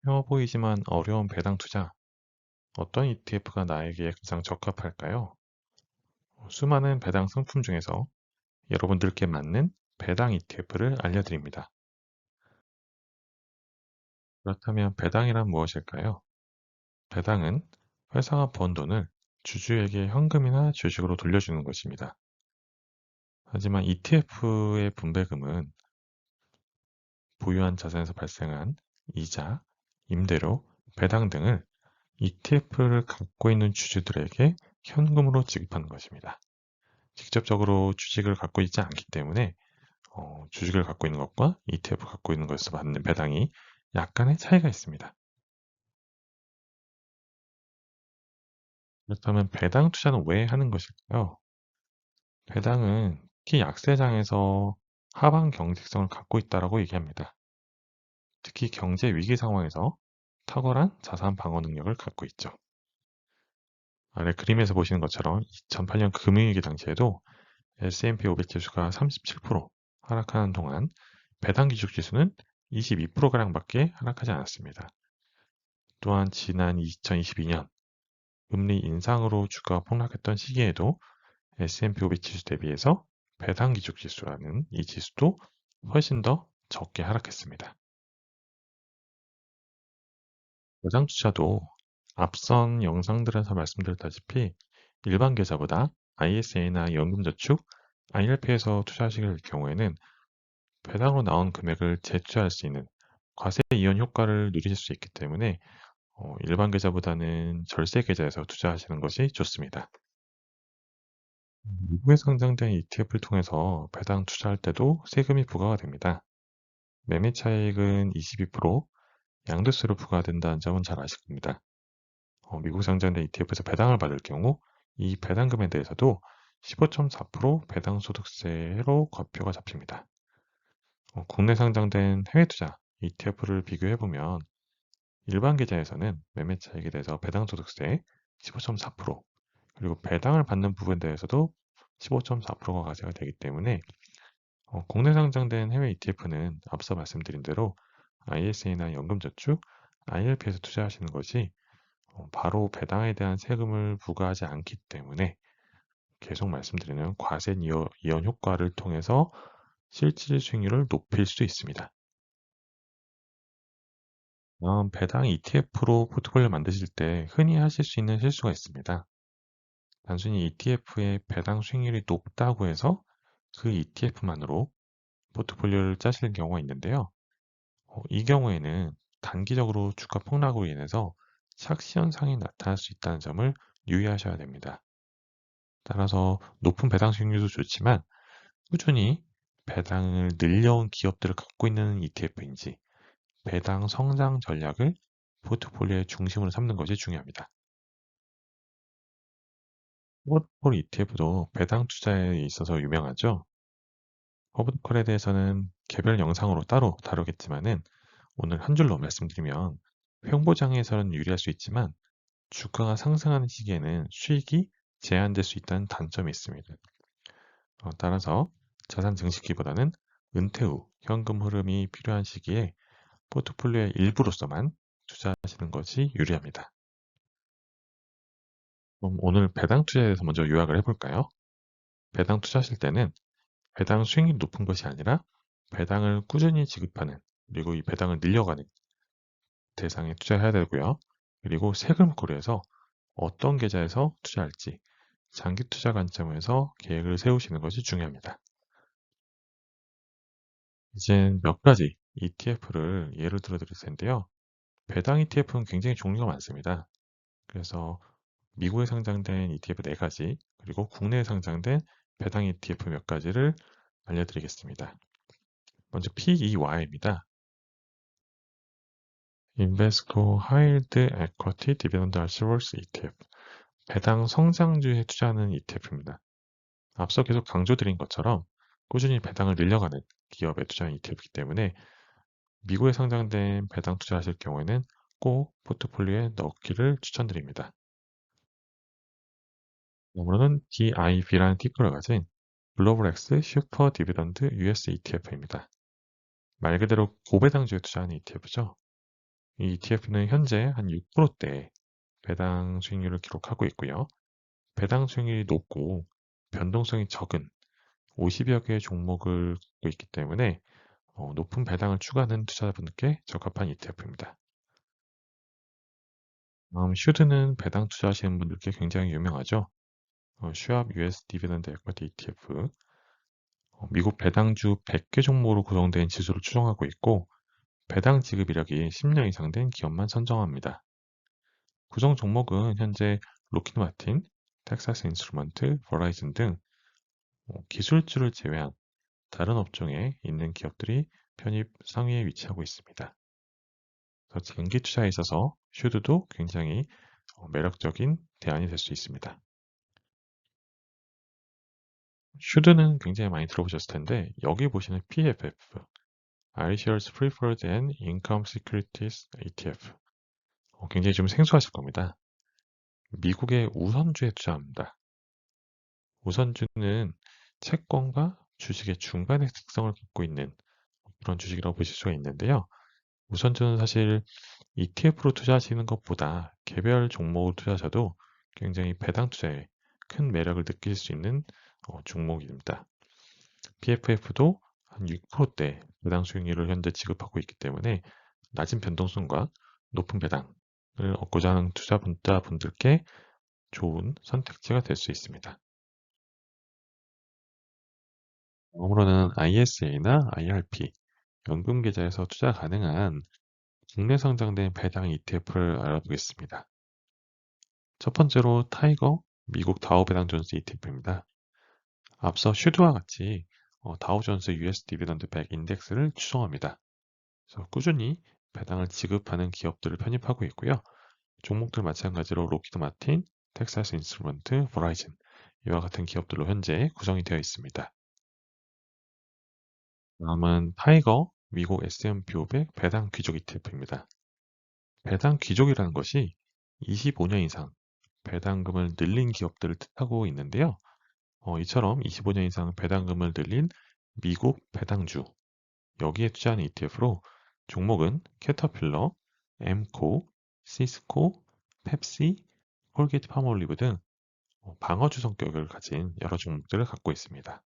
쉬워 보이지만 어려운 배당 투자. 어떤 ETF가 나에게 가장 적합할까요? 수많은 배당 상품 중에서 여러분들께 맞는 배당 ETF를 알려드립니다. 그렇다면 배당이란 무엇일까요? 배당은 회사가 번 돈을 주주에게 현금이나 주식으로 돌려주는 것입니다. 하지만 ETF의 분배금은 보유한 자산에서 발생한 이자, 임대료, 배당 등을 ETF를 갖고 있는 주주들에게 현금으로 지급하는 것입니다. 직접적으로 주식을 갖고 있지 않기 때문에 주식을 갖고 있는 것과 ETF 갖고 있는 것에서 받는 배당이 약간의 차이가 있습니다. 그렇다면 배당 투자는 왜 하는 것일까요? 배당은 특히 약세장에서 하방 경직성을 갖고 있다고 얘기합니다. 특히 경제 위기 상황에서 탁월한 자산 방어 능력을 갖고 있죠. 아래 그림에서 보시는 것처럼 2008년 금융위기 당시에도 S&P 500 지수가 37% 하락하는 동안 배당 기준 지수는 22%가량밖에 하락하지 않았습니다. 또한 지난 2022년 금리 인상으로 주가가 폭락했던 시기에도 S&P 500 지수 대비해서 배당 기준 지수라는 이 지수도 훨씬 더 적게 하락했습니다. 배당 투자도 앞선 영상들에서 말씀드렸다시피 일반 계좌보다 ISA나 연금저축, IRP에서 투자하실 경우에는 배당으로 나온 금액을 재투자할 수 있는 과세 이연 효과를 누리실 수 있기 때문에 일반 계좌보다는 절세 계좌에서 투자하시는 것이 좋습니다. 미국에 상장된 ETF를 통해서 배당 투자할 때도 세금이 부과가 됩니다. 매매 차익은 22%, 양도세로 부과된다는 점은 잘 아실 겁니다. 미국 상장된 ETF에서 배당을 받을 경우 이 배당금에 대해서도 15.4% 배당 소득세로 과표가 잡힙니다. 국내 상장된 해외 투자 ETF를 비교해 보면 일반 계좌에서는 매매 차익에 대해서 배당 소득세 15.4%, 그리고 배당을 받는 부분에 대해서도 15.4%가 과세가 되기 때문에 국내 상장된 해외 ETF는 앞서 말씀드린 대로 ISA나 연금저축, IRP에서 투자하시는 것이 바로 배당에 대한 세금을 부과하지 않기 때문에 계속 말씀드리는 과세 이연 효과를 통해서 실질 수익률을 높일 수 있습니다. 배당 ETF로 포트폴리오 만드실 때 흔히 하실 수 있는 실수가 있습니다. 단순히 ETF의 배당 수익률이 높다고 해서 그 ETF만으로 포트폴리오를 짜시는 경우가 있는데요. 이 경우에는 단기적으로 주가 폭락으로 인해서 착시 현상이 나타날 수 있다는 점을 유의하셔야 됩니다. 따라서 높은 배당 수익률도 좋지만 꾸준히 배당을 늘려온 기업들을 갖고 있는 ETF인지 배당 성장 전략을 포트폴리오의 중심으로 삼는 것이 중요합니다. 포트폴리오 ETF도 배당 투자에 있어서 유명하죠. 허브콜에 대해서는 개별 영상으로 따로 다루겠지만은 오늘 한 줄로 말씀드리면 횡보장에서는 유리할 수 있지만 주가가 상승하는 시기에는 수익이 제한될 수 있다는 단점이 있습니다. 따라서 자산 증식기보다는 은퇴 후 현금 흐름이 필요한 시기에 포트폴리오의 일부로서만 투자하시는 것이 유리합니다. 그럼 오늘 배당 투자에 대해서 먼저 요약을 해볼까요? 배당 투자하실 때는 배당 수익률이 높은 것이 아니라 배당을 꾸준히 지급하는, 그리고 이 배당을 늘려가는 대상에 투자해야 되고요. 그리고 세금을 고려해서 어떤 계좌에서 투자할지 장기 투자 관점에서 계획을 세우시는 것이 중요합니다. 이제 몇 가지 ETF를 예를 들어 드릴 텐데요. 배당 ETF는 굉장히 종류가 많습니다. 그래서 미국에 상장된 ETF 4가지, 그리고 국내에 상장된 배당 ETF 몇 가지를 알려드리겠습니다. 먼저 PEY입니다. Invesco High-Yield Equity Dividend Assurance ETF. 배당 성장주에 투자하는 ETF입니다. 앞서 계속 강조드린 것처럼 꾸준히 배당을 늘려가는 기업에 투자한 ETF이기 때문에 미국에 상장된 배당 투자하실 경우에는 꼭 포트폴리오에 넣기를 추천드립니다. 다음으로는 DIB라는 티커를 가진 글로벌X 슈퍼 디비던드 US ETF입니다. 말 그대로 고배당주에 투자하는 ETF죠. 이 ETF는 현재 한 6%대 배당 수익률을 기록하고 있고요. 배당 수익률이 높고 변동성이 적은 50여 개의 종목을 갖고 있기 때문에 높은 배당을 추구하는 투자자분들께 적합한 ETF입니다. 다음 슈드는 배당 투자하시는 분들께 굉장히 유명하죠. 슈압 US 디비던드 에쿼티 ETF, 미국 배당주 100개 종목으로 구성된 지수를 추정하고 있고 배당 지급 이력이 10년 이상 된 기업만 선정합니다. 구성 종목은 현재 로키드 마틴, 텍사스 인스트루먼트, 버라이즌 등 기술주를 제외한 다른 업종에 있는 기업들이 편입 상위에 위치하고 있습니다. 그래서 장기 투자에 있어서 슈드도 굉장히 매력적인 대안이 될 수 있습니다. 슈드는 굉장히 많이 들어보셨을 텐데 여기 보시는 PFF, iShares Preferred and Income Securities ETF 굉장히 좀 생소하실 겁니다. 미국의 우선주에 투자합니다. 우선주는 채권과 주식의 중간의 특성을 갖고 있는 그런 주식이라고 보실 수가 있는데요. 우선주는 사실 ETF로 투자하시는 것보다 개별 종목을 투자하셔도 굉장히 배당 투자에 큰 매력을 느낄 수 있는 종목입니다. PFF도 한 6%대 배당 수익률을 현재 지급하고 있기 때문에 낮은 변동성과 높은 배당을 얻고자 하는 투자분들께 좋은 선택지가 될 수 있습니다. 다음으로는 ISA나 IRP, 연금계좌에서 투자 가능한 국내 상장된 배당 ETF를 알아보겠습니다. 첫 번째로 타이거 미국 다우배당존스 ETF입니다. 앞서 슈드와 같이 다우존스 US 디비던드 100 인덱스를 추정합니다. 그래서 꾸준히 배당을 지급하는 기업들을 편입하고 있고요. 종목들 마찬가지로 로키드 마틴, 텍사스 인스트루먼트, 버라이즌 이와 같은 기업들로 현재 구성이 되어 있습니다. 다음은 타이거 미국 S&P 500 배당 귀족 ETF입니다. 배당 귀족이라는 것이 25년 이상 배당금을 늘린 기업들을 뜻하고 있는데요. 이처럼 25년 이상 배당금을 늘린 미국 배당주, 여기에 투자하는 ETF로 종목은 캐터필러, 엠코, 시스코, 펩시, 콜게이트 파머올리브 등 방어주 성격을 가진 여러 종목들을 갖고 있습니다.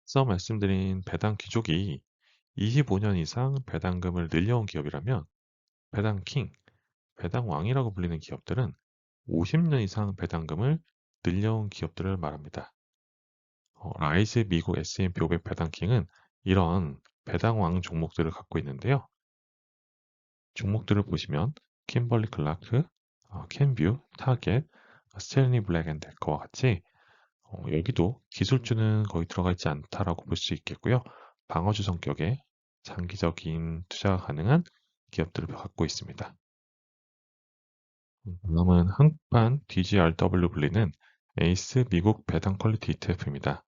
앞서 말씀드린 배당 귀족이 25년 이상 배당금을 늘려온 기업이라면 배당 킹, 배당 왕이라고 불리는 기업들은 50년 이상 배당금을 늘려온 기업들을 말합니다. 라이즈 미국 S&P 500 배당킹은 이런 배당왕 종목들을 갖고 있는데요. 종목들을 보시면 킴벌리 클라크, 캔뷰, 타겟, 스탠리 블랙앤데커와 같이 여기도 기술주는 거의 들어가 있지 않다라고 볼 수 있겠고요. 방어주 성격의 장기적인 투자가 가능한 기업들을 갖고 있습니다. 다음은 한국판 DGRW 불리는 에이스 미국 배당 퀄리티 ETF입니다.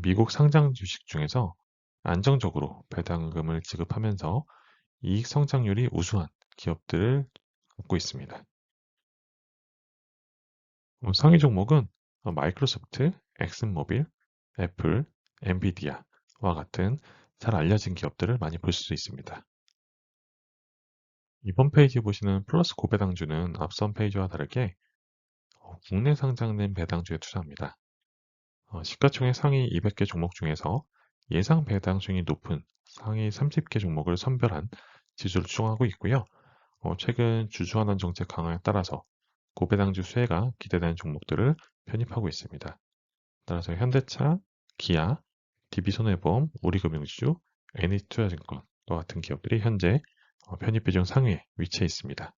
미국 상장 주식 중에서 안정적으로 배당금을 지급하면서 이익 성장률이 우수한 기업들을 갖고 있습니다. 상위 종목은 마이크로소프트, 엑슨모빌, 애플, 엔비디아와 같은 잘 알려진 기업들을 많이 볼 수 있습니다. 이번 페이지 보시는 플러스 고배당주는 앞선 페이지와 다르게 국내 상장된 배당주에 투자합니다. 시가총액 상위 200개 종목 중에서 예상 배당 수익이 높은 상위 30개 종목을 선별한 지수를 추정하고 있고요. 최근 주주환원 정책 강화에 따라서 고배당주 수혜가 기대되는 종목들을 편입하고 있습니다. 따라서 현대차, 기아, DB손해보험, 우리금융주, NH투자증권과 같은 기업들이 현재 편입 비중 상위에 위치해 있습니다.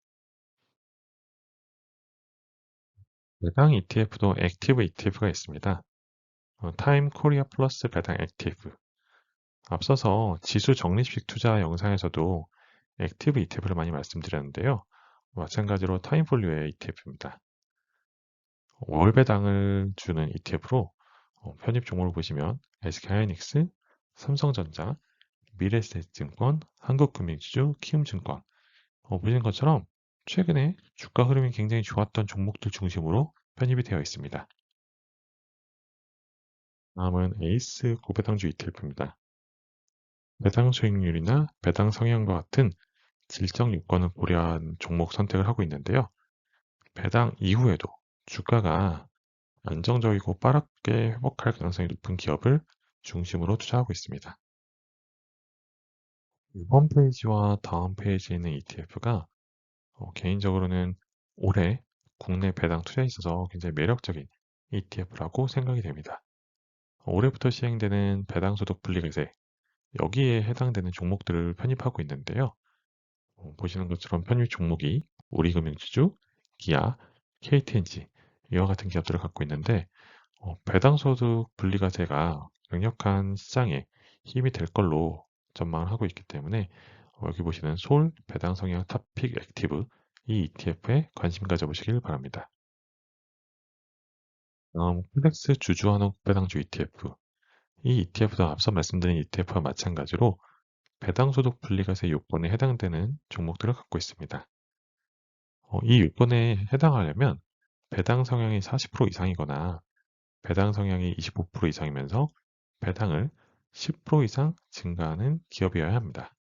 배당 ETF도 액티브 ETF가 있습니다. 타임 코리아 플러스 배당 액티브. 앞서서 지수 적립식 투자 영상에서도 액티브 ETF를 많이 말씀드렸는데요. 마찬가지로 타임폴리오의 ETF입니다. 월 배당을 주는 ETF로 편입 종목을 보시면 SK하이닉스, 삼성전자, 미래에셋증권, 한국금융지주, 키움증권 보시는 것처럼 최근에 주가 흐름이 굉장히 좋았던 종목들 중심으로 편입이 되어 있습니다. 다음은 에이스 고배당주 ETF입니다. 배당 수익률이나 배당 성향과 같은 질적 요건을 고려한 종목 선택을 하고 있는데요. 배당 이후에도 주가가 안정적이고 빠르게 회복할 가능성이 높은 기업을 중심으로 투자하고 있습니다. 이번 페이지와 다음 페이지에 있는 ETF가 개인적으로는 올해 국내 배당 투자에 있어서 굉장히 매력적인 ETF라고 생각이 됩니다. 올해부터 시행되는 배당소득 분리과세, 여기에 해당되는 종목들을 편입하고 있는데요. 보시는 것처럼 편입 종목이 우리금융지주, 기아, KTNG 이와 같은 기업들을 갖고 있는데 배당소득 분리과세가 강력한 시장에 힘이 될 걸로 전망을 하고 있기 때문에 여기 보시는 솔 배당 성향 탑픽 액티브 이 ETF에 관심 가져보시길 바랍니다. 다음 플렉스 주주환원 배당주 ETF. 이 ETF도 앞서 말씀드린 ETF와 마찬가지로 배당소득 분리과세 요건에 해당되는 종목들을 갖고 있습니다. 이 요건에 해당하려면 배당 성향이 40% 이상이거나 배당 성향이 25% 이상이면서 배당을 10% 이상 증가하는 기업이어야 합니다.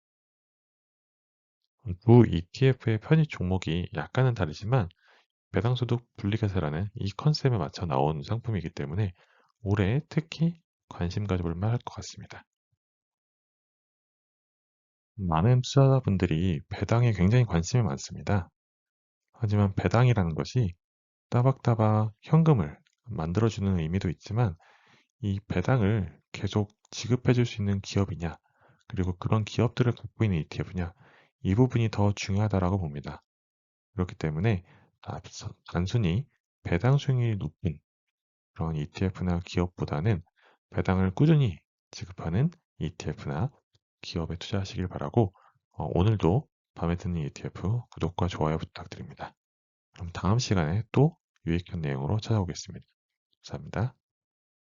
두 ETF의 편입 종목이 약간은 다르지만 배당소득 분리과세라는 이 컨셉에 맞춰 나온 상품이기 때문에 올해 특히 관심 가져볼 만할 것 같습니다. 많은 투자자분들이 배당에 굉장히 관심이 많습니다. 하지만 배당이라는 것이 따박따박 현금을 만들어주는 의미도 있지만 이 배당을 계속 지급해 줄 수 있는 기업이냐, 그리고 그런 기업들을 갖고 있는 ETF냐, 이 부분이 더 중요하다라고 봅니다. 그렇기 때문에 단순히 배당 수익률이 높은 그런 ETF나 기업보다는 배당을 꾸준히 지급하는 ETF나 기업에 투자하시길 바라고 오늘도 밤에 듣는 ETF 구독과 좋아요 부탁드립니다. 그럼 다음 시간에 또 유익한 내용으로 찾아오겠습니다. 감사합니다.